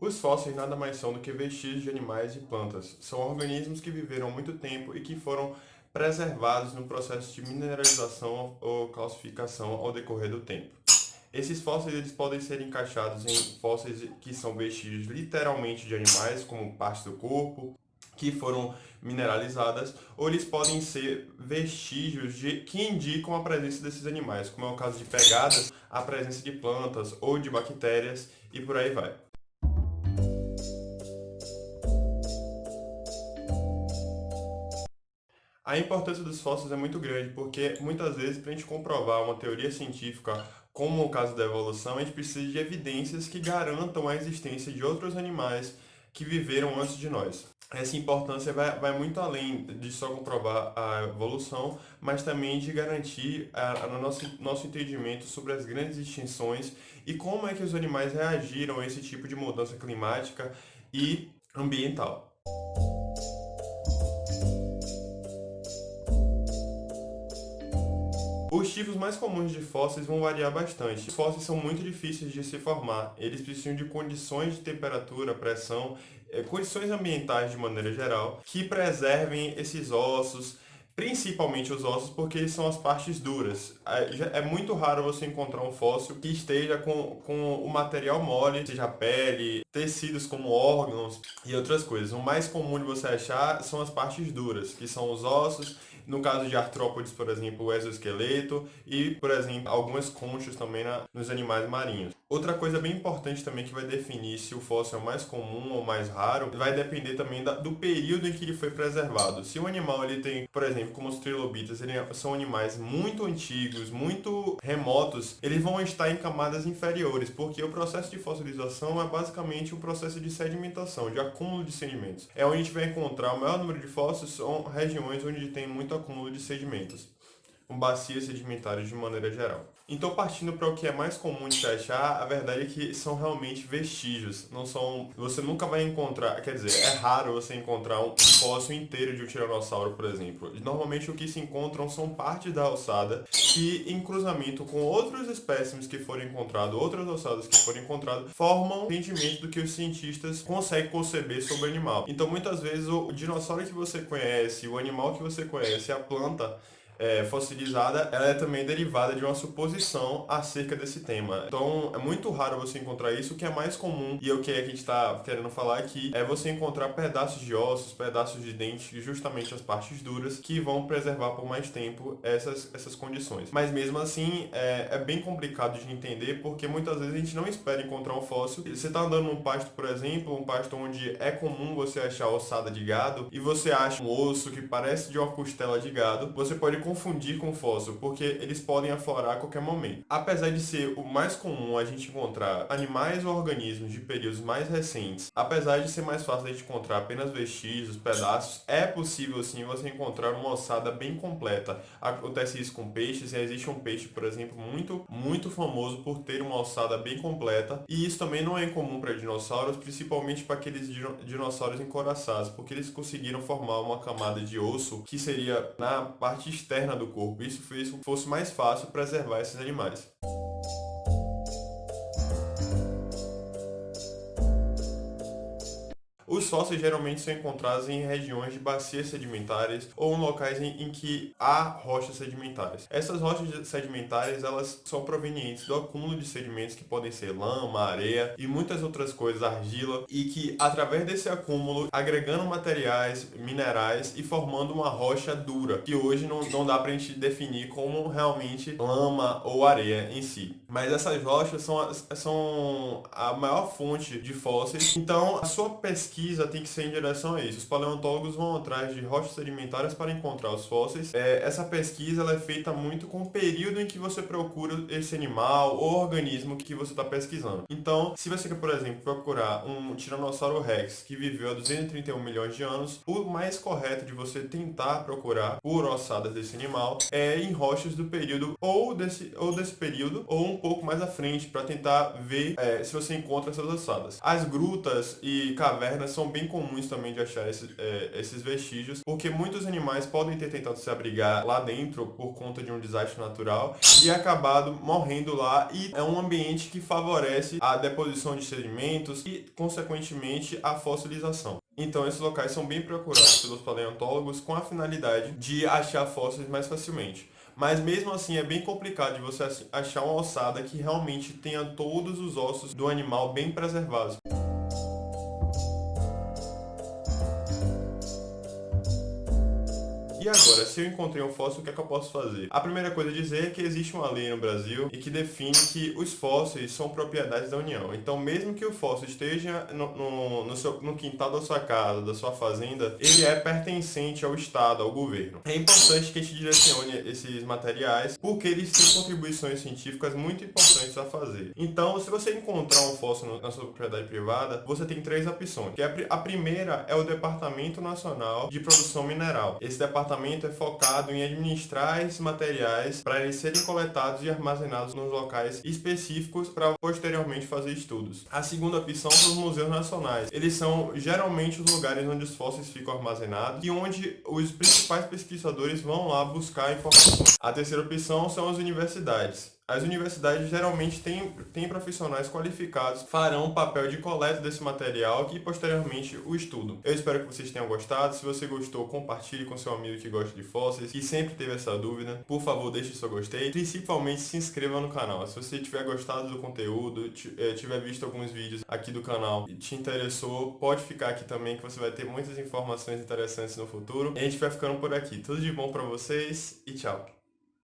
Os fósseis nada mais são do que vestígios de animais e plantas. São organismos que viveram muito tempo e que foram preservados no processo de mineralização ou calcificação ao decorrer do tempo. Esses fósseis eles podem ser encaixados em fósseis que são vestígios literalmente de animais, como partes do corpo, que foram mineralizadas, ou eles podem ser vestígios que indicam a presença desses animais, como é o caso de pegadas, a presença de plantas ou de bactérias e por aí vai. A importância dos fósseis é muito grande, porque muitas vezes, para a gente comprovar uma teoria científica, como o caso da evolução, a gente precisa de evidências que garantam a existência de outros animais que viveram antes de nós. Essa importância vai muito além de só comprovar a evolução, mas também de garantir no nosso entendimento sobre as grandes extinções e como é que os animais reagiram a esse tipo de mudança climática e ambiental. Os tipos mais comuns de fósseis vão variar bastante. Os fósseis são muito difíceis de se formar. Eles precisam de condições de temperatura, pressão, condições ambientais de maneira geral, que preservem esses ossos, principalmente os ossos, porque eles são as partes duras. É muito raro você encontrar um fóssil que esteja com o material mole, seja pele, tecidos como órgãos e outras coisas. O mais comum de você achar são as partes duras, que são os ossos. No caso de artrópodes, por exemplo, o exoesqueleto e, por exemplo, algumas conchas também nos animais marinhos. Outra coisa bem importante também que vai definir se o fóssil é mais comum ou mais raro, vai depender também do período em que ele foi preservado. Se o animal ele tem, por exemplo, como os trilobitas, são animais muito antigos, muito remotos, eles vão estar em camadas inferiores, porque o processo de fossilização é basicamente um processo de sedimentação, de acúmulo de sedimentos. É onde a gente vai encontrar o maior número de fósseis, são regiões onde tem muito acúmulo de sedimentos, com bacias sedimentares de maneira geral. Então, partindo para o que é mais comum de se achar, a verdade é que são realmente vestígios. Não são, você nunca vai encontrar, quer dizer, é raro você encontrar um fóssil inteiro de um tiranossauro, por exemplo. Normalmente o que se encontram são partes da ossada que, em cruzamento com outros espécimes que foram encontrados, outras ossadas que foram encontradas, formam o entendimento do que os cientistas conseguem conceber sobre o animal. Então, muitas vezes, o dinossauro que você conhece, o animal que você conhece, a planta fossilizada, ela é também derivada de uma suposição acerca desse tema. Então, é muito raro você encontrar isso. O que é mais comum, e o que a gente está querendo falar aqui, é você encontrar pedaços de ossos, pedaços de dentes, justamente as partes duras, que vão preservar por mais tempo essas condições. Mas mesmo assim, é bem complicado de entender, porque muitas vezes a gente não espera encontrar um fóssil. Você está andando num pasto, por exemplo, um pasto onde é comum você achar ossada de gado, e você acha um osso que parece de uma costela de gado, você pode confundir com fóssil, porque eles podem aflorar a qualquer momento. Apesar de ser o mais comum a gente encontrar animais ou organismos de períodos mais recentes, apesar de ser mais fácil a gente encontrar apenas vestígios, pedaços, é possível sim você encontrar uma ossada bem completa. Acontece isso com peixes, e existe um peixe, por exemplo, muito famoso por ter uma ossada bem completa, e isso também não é incomum para dinossauros, principalmente para aqueles dinossauros encoraçados, porque eles conseguiram formar uma camada de osso que seria na parte externa do corpo. Isso fez com que fosse mais fácil preservar esses animais. Os fósseis geralmente são encontrados em regiões de bacias sedimentares ou em locais em que há rochas sedimentares. Essas rochas sedimentares elas são provenientes do acúmulo de sedimentos que podem ser lama, areia e muitas outras coisas, argila, e que através desse acúmulo, agregando materiais, minerais e formando uma rocha dura, que hoje não dá para a gente definir como realmente lama ou areia em si. Mas essas rochas são a maior fonte de fósseis, então a sua pesquisa tem que ser em direção a isso. Os paleontólogos vão atrás de rochas sedimentares para encontrar os fósseis. Essa pesquisa ela é feita muito com o período em que você procura esse animal ou organismo que você está pesquisando. Então, se você quer, por exemplo, procurar um Tiranossauro Rex que viveu há 231 milhões de anos, o mais correto de você tentar procurar por ossadas desse animal é em rochas do período ou desse período ou um pouco mais à frente para tentar ver se você encontra essas ossadas. As grutas e cavernas são bem comuns também de achar esses vestígios, porque muitos animais podem ter tentado se abrigar lá dentro por conta de um desastre natural e acabado morrendo lá, e é um ambiente que favorece a deposição de sedimentos e, consequentemente, a fossilização. Então, esses locais são bem procurados pelos paleontólogos com a finalidade de achar fósseis mais facilmente. Mas mesmo assim é bem complicado de você achar uma ossada que realmente tenha todos os ossos do animal bem preservados. E agora, se eu encontrei um fóssil, o que é que eu posso fazer? A primeira coisa a dizer é que existe uma lei no Brasil e que define que os fósseis são propriedades da União. Então, mesmo que o fóssil esteja no quintal da sua casa, da sua fazenda, ele é pertencente ao Estado, ao governo. É importante que a gente direcione esses materiais, porque eles têm contribuições científicas muito importantes a fazer. Então, se você encontrar um fóssil na sua propriedade privada, você tem 3 opções. A primeira é o Departamento Nacional de Produção Mineral. Esse departamento é focado em administrar esses materiais para eles serem coletados e armazenados nos locais específicos para posteriormente fazer estudos. A segunda opção são os museus nacionais. Eles são geralmente os lugares onde os fósseis ficam armazenados e onde os principais pesquisadores vão lá buscar informações. A terceira opção são as universidades. As universidades geralmente têm profissionais qualificados que farão o papel de coleta desse material e posteriormente o estudo. Eu espero que vocês tenham gostado. Se você gostou, compartilhe com seu amigo que gosta de fósseis e sempre teve essa dúvida. Por favor, deixe seu gostei. Principalmente se inscreva no canal. Se você tiver gostado do conteúdo, tiver visto alguns vídeos aqui do canal e te interessou, pode ficar aqui também que você vai ter muitas informações interessantes no futuro. E a gente vai ficando por aqui. Tudo de bom pra vocês e tchau!